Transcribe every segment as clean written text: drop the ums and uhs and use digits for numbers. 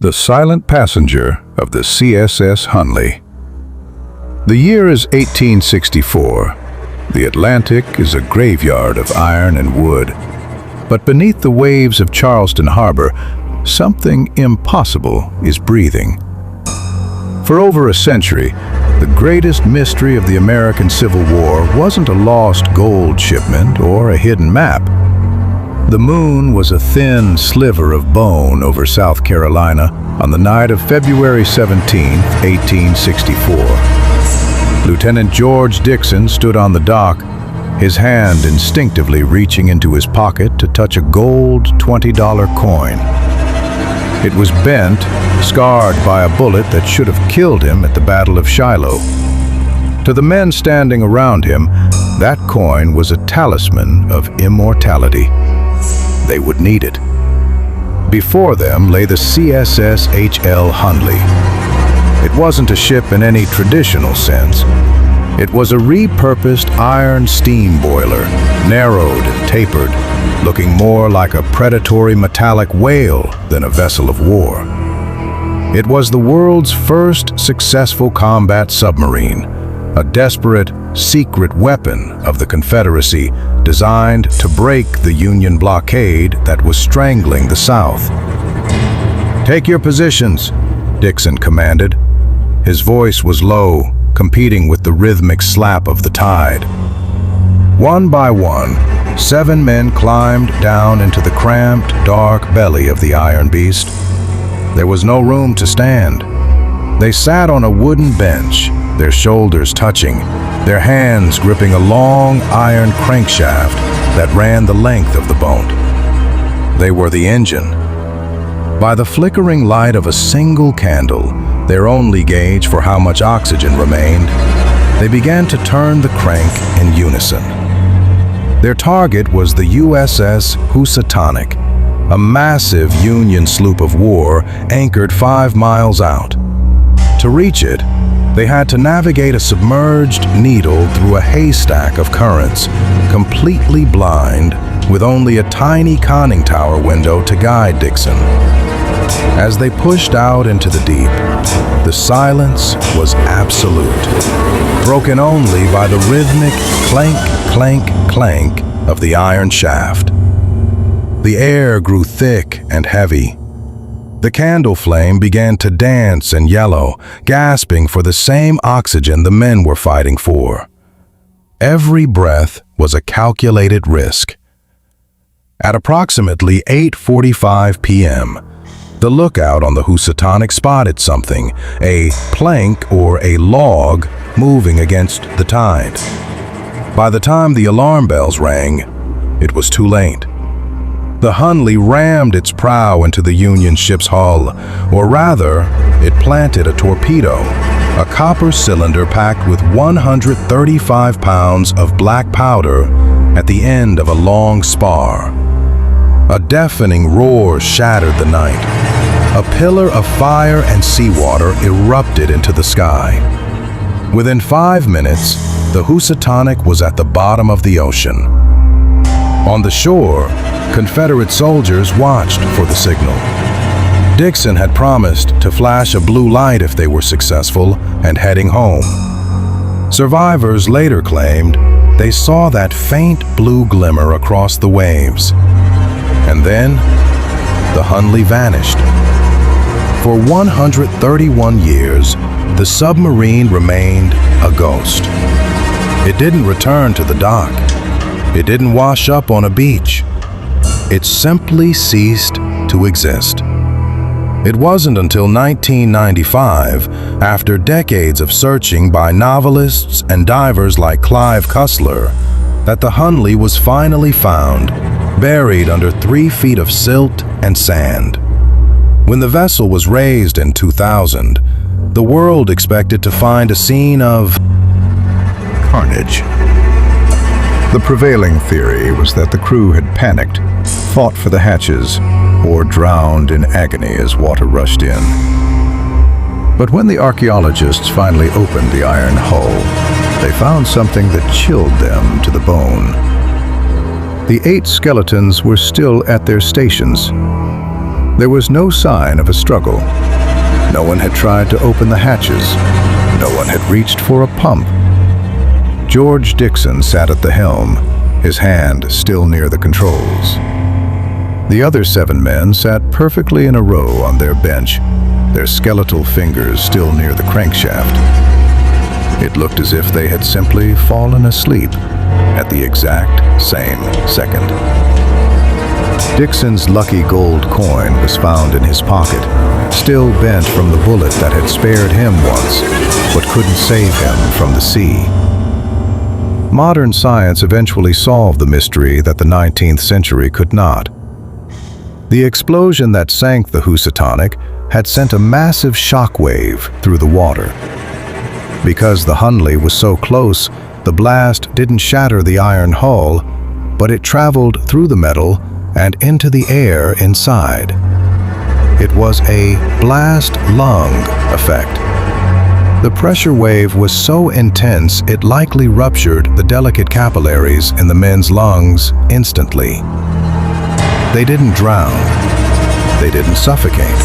the silent passenger of the CSS Hunley. The year is 1864. The Atlantic is a graveyard of iron and wood. But beneath the waves of Charleston Harbor, something impossible is breathing. For over a century, the greatest mystery of the American Civil War wasn't a lost gold shipment or a hidden map. The moon was a thin sliver of bone over South Carolina on the night of February 17, 1864. Lieutenant George Dixon stood on the dock, his hand instinctively reaching into his pocket to touch a gold $20 coin. It was bent, scarred by a bullet that should have killed him at the Battle of Shiloh. To the men standing around him, that coin was a talisman of immortality. They would need it. Before them lay the CSS Hunley. It wasn't a ship in any traditional sense. It was a repurposed iron steam boiler, narrowed and tapered, looking more like a predatory metallic whale than a vessel of war. It was the world's first successful combat submarine, a desperate, secret weapon of the Confederacy designed to break the Union blockade that was strangling the South. "Take your positions," Dixon commanded. His voice was low, competing with the rhythmic slap of the tide. One by one, 7 men climbed down into the cramped, dark belly of the iron beast. There was no room to stand. They sat on a wooden bench, their shoulders touching, their hands gripping a long iron crankshaft that ran the length of the boat. They were the engine. By the flickering light of a single candle, their only gauge for how much oxygen remained, they began to turn the crank in unison. Their target was the USS Housatonic, a massive Union sloop of war anchored 5 miles out. To reach it, they had to navigate a submerged needle through a haystack of currents, completely blind, with only a tiny conning tower window to guide Dixon. As they pushed out into the deep, the silence was absolute, broken only by the rhythmic clank, clank, clank of the iron shaft. The air grew thick and heavy. The candle flame began to dance and yellow, gasping for the same oxygen the men were fighting for. Every breath was a calculated risk. At approximately 8:45 p.m., the lookout on the Housatonic spotted something, a plank or a log moving against the tide. By the time the alarm bells rang, it was too late. The Hunley rammed its prow into the Union ship's hull, or rather, it planted a torpedo, a copper cylinder packed with 135 pounds of black powder at the end of a long spar. A deafening roar shattered the night. A pillar of fire and seawater erupted into the sky. Within 5 minutes, the Housatonic was at the bottom of the ocean. On the shore, Confederate soldiers watched for the signal. Dixon had promised to flash a blue light if they were successful and heading home. Survivors later claimed they saw that faint blue glimmer across the waves. And then, the Hunley vanished. For 131 years, the submarine remained a ghost. It didn't return to the dock. It didn't wash up on a beach. It simply ceased to exist. It wasn't until 1995, after decades of searching by novelists and divers like Clive Cussler, that the Hunley was finally found, buried under 3 feet of silt and sand. When the vessel was raised in 2000, the world expected to find a scene of carnage. The prevailing theory was that the crew had panicked, fought for the hatches, or drowned in agony as water rushed in. But when the archaeologists finally opened the iron hull, they found something that chilled them to the bone. The 8 skeletons were still at their stations. There was no sign of a struggle. No one had tried to open the hatches. No one had reached for a pump. George Dixon sat at the helm, his hand still near the controls. The other 7 men sat perfectly in a row on their bench, their skeletal fingers still near the crankshaft. It looked as if they had simply fallen asleep at the exact same second. Dixon's lucky gold coin was found in his pocket, still bent from the bullet that had spared him once, but couldn't save him from the sea. Modern science eventually solved the mystery that the 19th century could not. The explosion that sank the Housatonic had sent a massive shockwave through the water. Because the Hunley was so close, the blast didn't shatter the iron hull, but it traveled through the metal and into the air inside. It was a blast lung effect. The pressure wave was so intense it likely ruptured the delicate capillaries in the men's lungs instantly. They didn't drown. They didn't suffocate.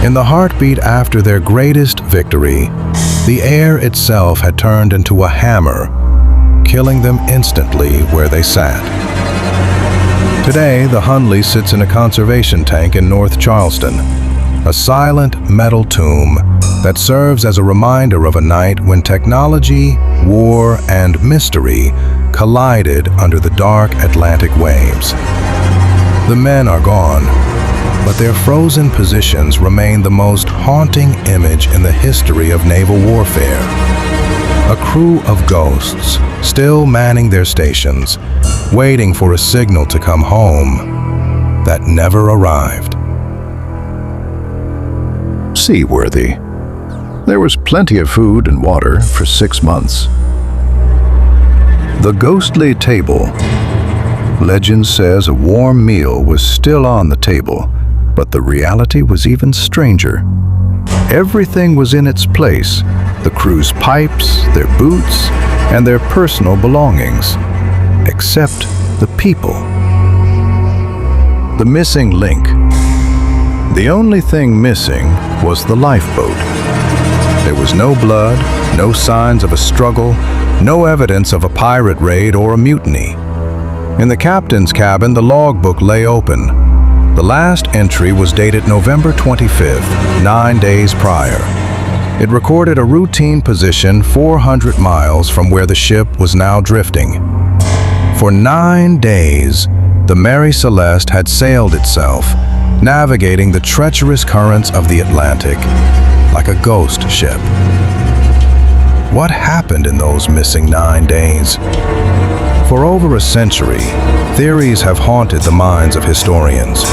In the heartbeat after their greatest victory, the air itself had turned into a hammer, killing them instantly where they sat. Today, the Hunley sits in a conservation tank in North Charleston, a silent metal tomb that serves as a reminder of a night when technology, war, and mystery collided under the dark Atlantic waves. The men are gone, but their frozen positions remain the most haunting image in the history of naval warfare. A crew of ghosts, still manning their stations, waiting for a signal to come home that never arrived. Seaworthy. There was plenty of food and water for 6 months. The ghostly table. Legend says a warm meal was still on the table, but the reality was even stranger. Everything was in its place: the crew's pipes, their boots, and their personal belongings, except the people. The missing link. The only thing missing was the lifeboat. There was no blood, no signs of a struggle, no evidence of a pirate raid or a mutiny. In the captain's cabin, the logbook lay open. The last entry was dated November 25th, 9 days prior. It recorded a routine position 400 miles from where the ship was now drifting. For 9 days, the Mary Celeste had sailed itself, navigating the treacherous currents of the Atlantic like a ghost ship. What happened in those missing 9 days? For over a century, theories have haunted the minds of historians.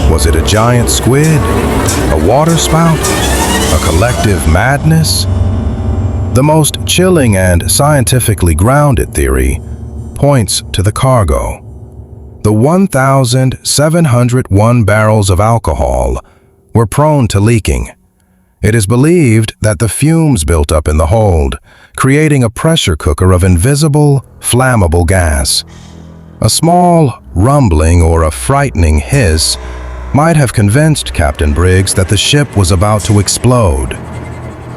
Was it a giant squid? A waterspout? A collective madness? The most chilling and scientifically grounded theory points to the cargo. The 1,701 barrels of alcohol were prone to leaking. It is believed that the fumes built up in the hold, creating a pressure cooker of invisible, flammable gas. A small rumbling or a frightening hiss might have convinced Captain Briggs that the ship was about to explode.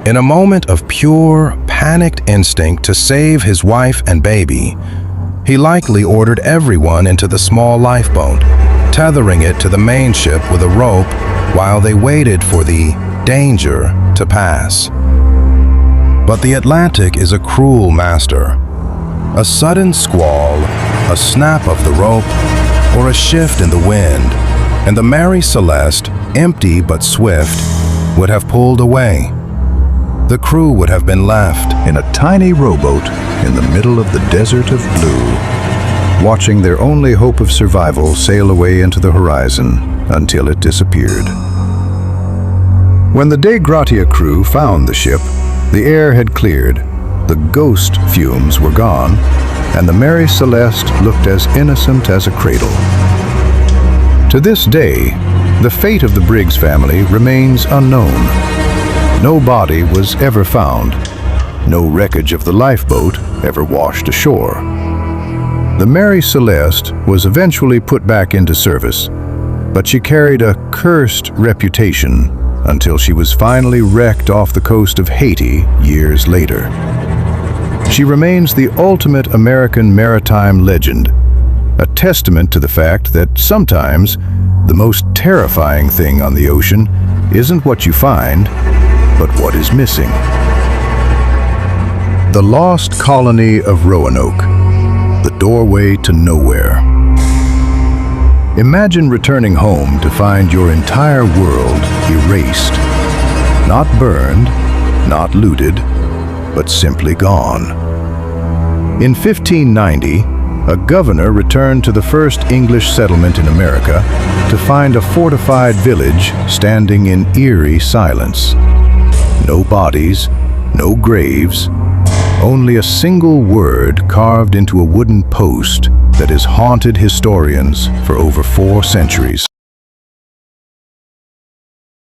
In a moment of pure, panicked instinct to save his wife and baby, he likely ordered everyone into the small lifeboat, tethering it to the main ship with a rope while they waited for the danger to pass. But the Atlantic is a cruel master. A sudden squall, a snap of the rope, or a shift in the wind, and the Mary Celeste, empty but swift, would have pulled away. The crew would have been left In a tiny rowboat in the middle of the desert of blue, watching their only hope of survival sail away into the horizon until it disappeared. When the De Gratia crew found the ship, the air had cleared, the ghost fumes were gone, and the Mary Celeste looked as innocent as a cradle. To this day, the fate of the Briggs family remains unknown. No body was ever found. No wreckage of the lifeboat ever washed ashore. The Mary Celeste was eventually put back into service, But she carried a cursed reputation until she was finally wrecked off the coast of Haiti years later. She remains the ultimate American maritime legend, a testament to the fact that sometimes the most terrifying thing on the ocean isn't what you find, but what is missing. The Lost Colony of Roanoke, the doorway to nowhere. Imagine returning home to find your entire world erased. Not burned, not looted, but simply gone. In 1590, a governor returned to the first English settlement in America to find a fortified village standing in eerie silence. No bodies, no graves, only a single word carved into a wooden post that has haunted historians for over 4 centuries.